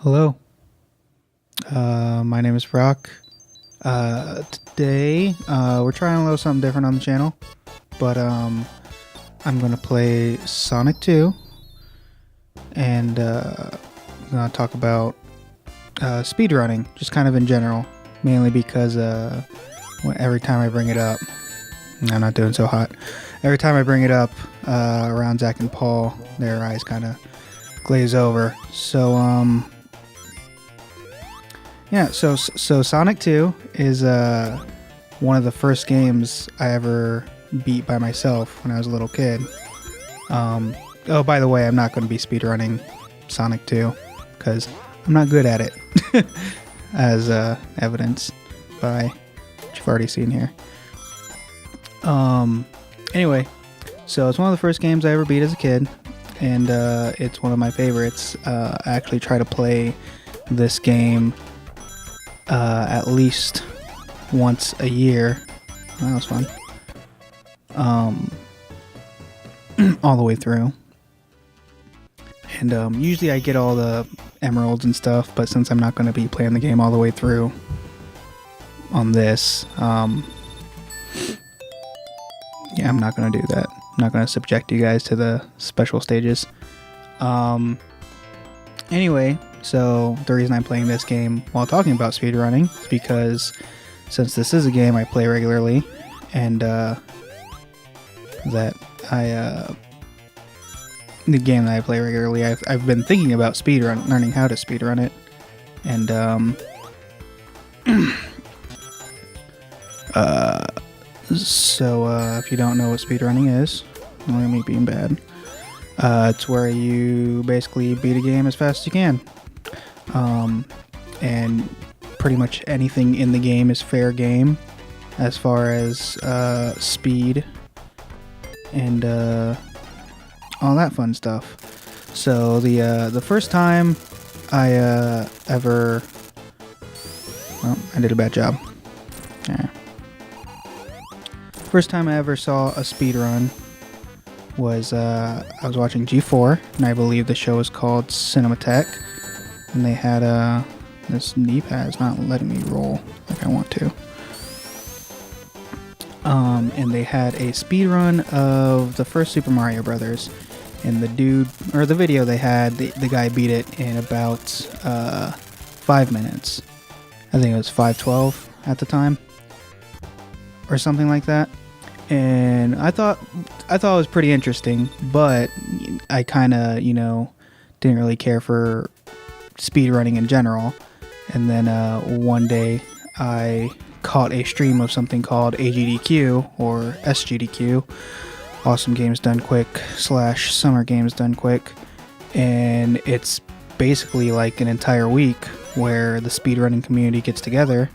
Hello, my name is Brock. Today, we're trying a little something different on the channel, but I'm gonna play Sonic 2, and I'm gonna talk about speedrunning, just kind of in general, mainly because every time I bring it up, I'm not doing so hot. Every time I bring it up around Zach and Paul, their eyes kind of glaze over. So yeah, so Sonic 2 is one of the first games I ever beat by myself when I was a little kid. Oh, by the way, I'm not going to be speedrunning Sonic 2 because I'm not good at it, as evidenced by what you've already seen here. Anyway, so it's one of the first games I ever beat as a kid, and it's one of my favorites. I actually try to play this game at least once a year. That was fun. All the way through. And usually I get all the emeralds and stuff, but since I'm not going to be playing the game all the way through on this, yeah, I'm not going to do that. I'm not going to subject you guys to the special stages. Anyway, so the reason I'm playing this game while talking about speedrunning is because since this is a game I play regularly, and the game that I play regularly, I've been thinking about learning how to speedrun it, and so if you don't know what speedrunning is, look at me being bad. It's where you basically beat a game as fast as you can. And pretty much anything in the game is fair game as far as speed and all that fun stuff. So the first time I ever... Well, I did a bad job. Yeah. First time I ever saw a speedrun was I was watching G4, and I believe the show was called Cinematech, and they had this knee pad's not letting me roll like I want to. And they had a speedrun of the first Super Mario Brothers, and the video they had, the guy beat it in about 5 minutes. I think it was 5:12 at the time, or something like that. And I thought it was pretty interesting, but I kind of, didn't really care for speedrunning in general. And then one day I caught a stream of something called AGDQ or SGDQ, Awesome Games Done Quick / Summer Games Done Quick, and it's basically like an entire week where the speedrunning community gets together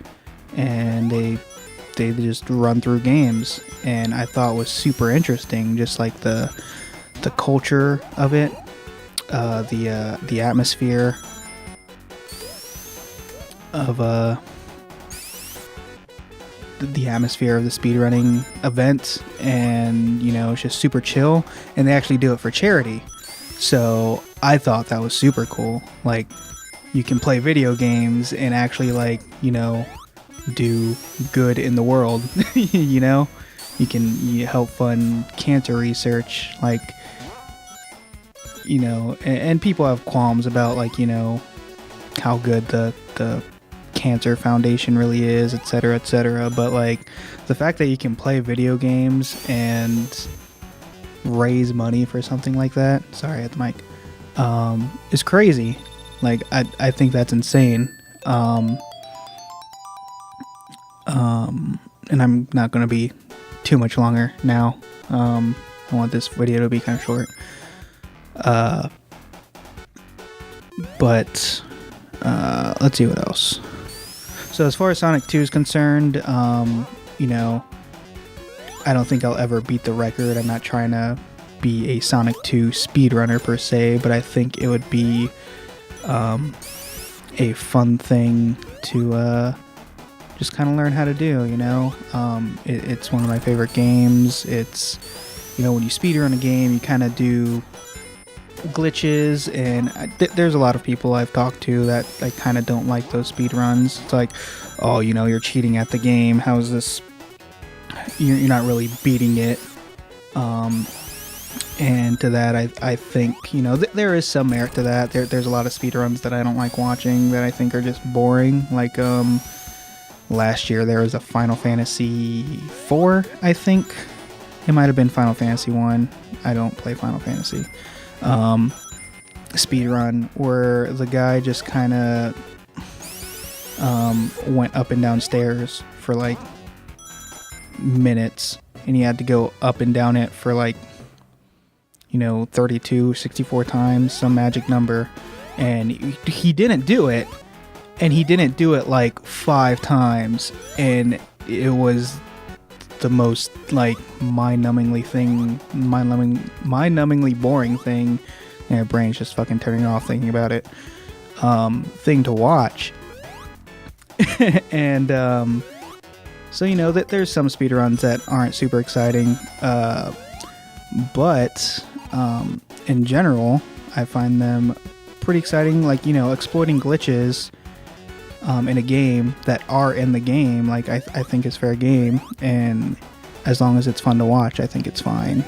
and they just run through games, and I thought it was super interesting, just like the culture of it, the atmosphere of the atmosphere of the speedrunning event, and it's just super chill, and they actually do it for charity. So I thought that was super cool. Like, you can play video games and actually, like, do good in the world. You can help fund cancer research, like, and people have qualms about, like, how good the cancer foundation really is, etc., but like the fact that you can play video games and raise money for something like that, sorry at the mic, is crazy. Like, I think that's insane. And I'm not going to be too much longer now. I want this video to be kind of short. But let's see what else. So as far as Sonic 2 is concerned, I don't think I'll ever beat the record. I'm not trying to be a Sonic 2 speedrunner per se, but I think it would be a fun thing to just kind of learn how to do, it's one of my favorite games. It's, when you speedrun a game, you kind of do glitches, and there's a lot of people I've talked to that I kind of don't like those speed runs. It's like, oh, you know, you're cheating at the game. How's this? You're not really beating it. And to that, I think, you know, there is some merit to that. There's a lot of speedruns that I don't like watching that I think are just boring. Like, last year there was a Final Fantasy 4, I think. It might have been Final Fantasy 1. I don't play Final Fantasy. Speedrun where the guy just kind of went up and down stairs for like minutes, and he had to go up and down it for like, you know, 32, 64 times, some magic number, and he didn't do it, and he didn't do it like 5 times, and it was the most like mind-numbingly boring thing. And my brain's just fucking turning off thinking about it. Thing to watch. And so, you know, that there's some speedruns that aren't super exciting, but in general, I find them pretty exciting. Like, you know, exploiting glitches in a game that are in the game, like I think is fair game, and as long as it's fun to watch, I think it's fine.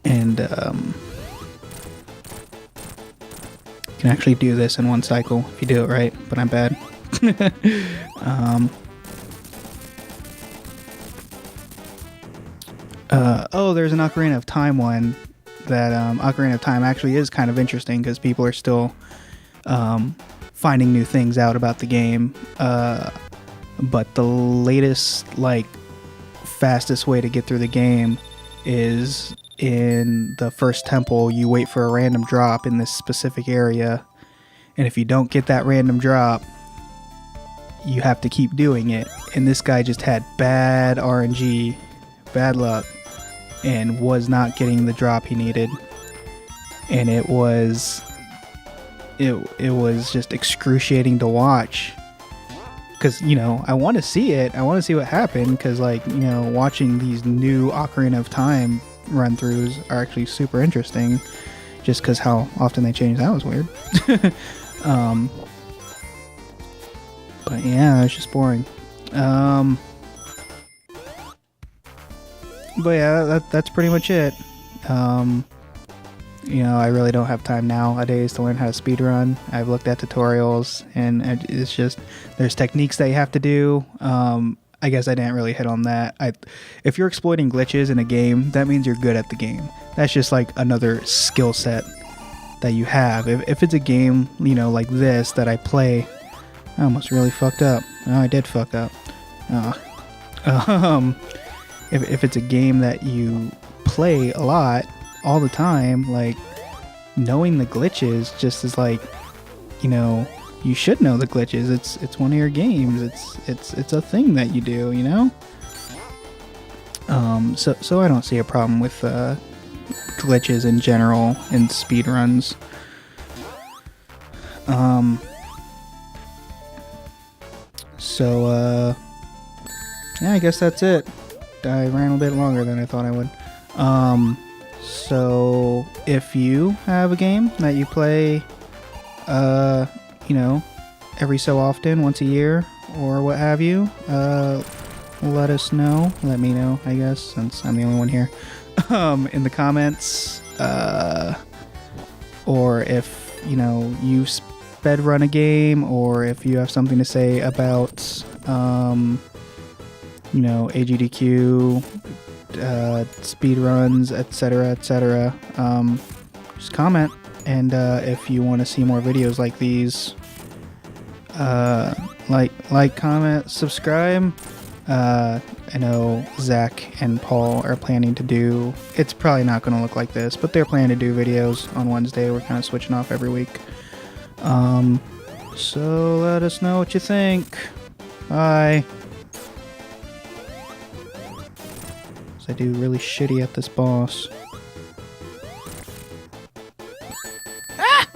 And you can actually do this in one cycle if you do it right, but I'm bad. Oh, there's an Ocarina of Time one. That Ocarina of Time actually is kind of interesting because people are still finding new things out about the game. But the latest, like, fastest way to get through the game is in the first temple. You wait for a random drop in this specific area, and if you don't get that random drop, you have to keep doing it. And this guy just had bad RNG, bad luck, and was not getting the drop he needed. And it was just excruciating to watch. Because, you know, I want to see it. I want to see what happened. Because, like, you know, watching these new Ocarina of Time run-throughs are actually super interesting. Just because how often they change. That was weird. But yeah, it's just boring. But yeah, that's pretty much it. You know, I really don't have time nowadays to learn how to speedrun. I've looked at tutorials, and it's just, there's techniques that you have to do. I guess I didn't really hit on that. If you're exploiting glitches in a game, that means you're good at the game. That's just like another skill set that you have. If it's a game, you know, like this that I play, I almost really fucked up. Oh, I did fuck up. If it's a game that you play a lot, all the time, like, knowing the glitches just is like, you know, you should know the glitches. It's one of your games. It's a thing that you do, you know? So I don't see a problem with glitches in general in speedruns. Yeah, I guess that's it. I ran a bit longer than I thought I would. So if you have a game that you play, you know, every so often, once a year, or what have you, let us know. Let me know, I guess, since I'm the only one here, in the comments, or if, you know, you sped run a game, or if you have something to say about, you know, AGDQ, speed runs, etc., just comment. And if you want to see more videos like these, like, comment, subscribe. I know Zach and Paul are planning to do, it's probably not going to look like this, but they're planning to do videos on Wednesday. We're kind of switching off every week. So let us know what you think. Bye. I do really shitty at this boss. Ah!